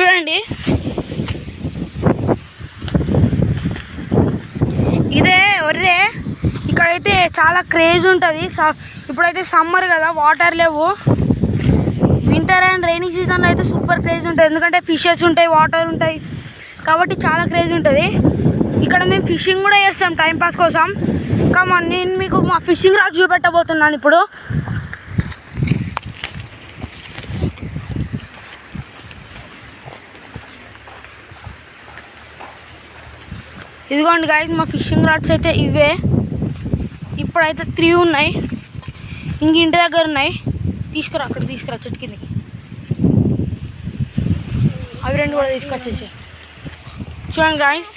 చూడండి, ఇదే ఒర్రే. ఇక్కడైతే చాలా క్రేజ్ ఉంటుంది. ఇప్పుడైతే సమ్మర్ కదా, వాటర్ లేవు. వింటర్ అండ్ రైనీ సీజన్లో అయితే సూపర్ క్రేజ్ ఉంటుంది, ఎందుకంటే ఫిషెస్ ఉంటాయి, వాటర్ ఉంటాయి, కాబట్టి చాలా క్రేజ్ ఉంటుంది. ఇక్కడ మేము ఫిషింగ్ కూడా చేస్తాం టైంపాస్ కోసం. ఇంకా నేను మీకు మా ఫిషింగ్ రాడ్ చూపెట్టబోతున్నాను ఇప్పుడు. ఇదిగోండి గాయస్, మా ఫిషింగ్ రాడ్స్ అయితే ఇవే. ఇప్పుడైతే 3 ఉన్నాయి, ఇంక ఇంటి దగ్గర ఉన్నాయి. తీసుకురా, అక్కడ తీసుకురా, చెట్టు కిందకి. అవి 2 కూడా తీసుకొచ్చేసి. చూడండి గాయస్,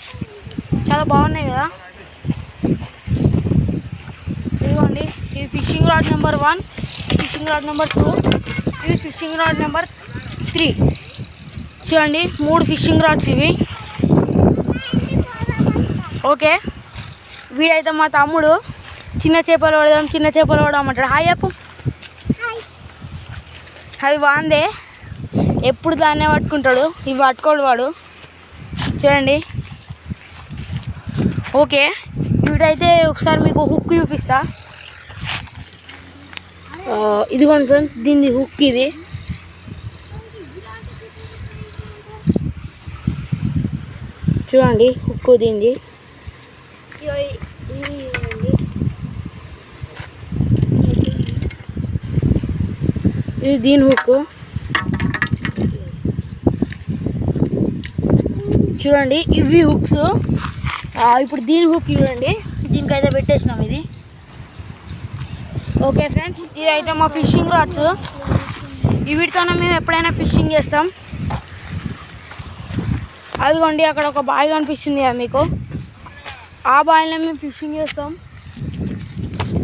చాలా బాగున్నాయి కదా. ఇదిగోండి, ఇది fishing rod number 1, fishing rod number 2, ఇది ఫిషింగ్ రాడ్ నెంబర్ 3. చూడండి, 3 ఫిషింగ్ రాడ్స్ ఇవి. ఓకే, వీడైతే మా తమ్ముడు చిన్న చేపలు పడదాం అంటాడు. హాయ్ చెప్పు. అది బాగుందే, ఎప్పుడు దాన్నే పట్టుకుంటాడు, ఇవి పట్టుకోడు వాడు. చూడండి. ఓకే, వీడైతే ఒకసారి మీకు హుక్ చూపిస్తా. ఇదిగోండి ఫ్రెండ్స్, దీనిది హుక్ ఇది. చూడండి, హుక్ దీనిది. ఇది దీని హుక్. చూడండి, ఇవి హుక్స్. ఇప్పుడు దీని హుక్ చూడండి, దీనికైతే పెట్టేసినాం ఇది. ఓకే ఫ్రెండ్స్, ఇది అయితే మా ఫిషింగ్ రాడ్స్. వీటితోనే మేము ఎప్పుడైనా ఫిషింగ్ చేస్తాం. అదిగోండి, అక్కడ ఒక బావి కనిపిస్తుంది కదా మీకు, ఆ బావిలో మేము ఫిషింగ్ చేస్తాం.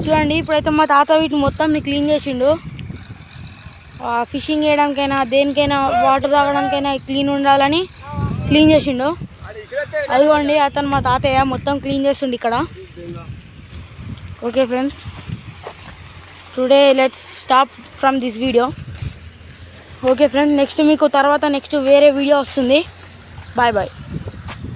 చూడండి, ఇప్పుడైతే మా తాత వీటిని మొత్తం క్లీన్ చేసిండు. ఫిషింగ్ చేయడానికైనా దేనికైనా వాటర్ తాగడానికైనా క్లీన్ ఉండాలని క్లీన్ చేసిండు. అదిగోండి, అతను మా తాతయ్య మొత్తం క్లీన్ చేస్తుండు ఇక్కడ. Okay friends, today let's stop from this video. Okay friends, next మీకు తర్వాత వేరే వీడియో వస్తుంది. Bye bye.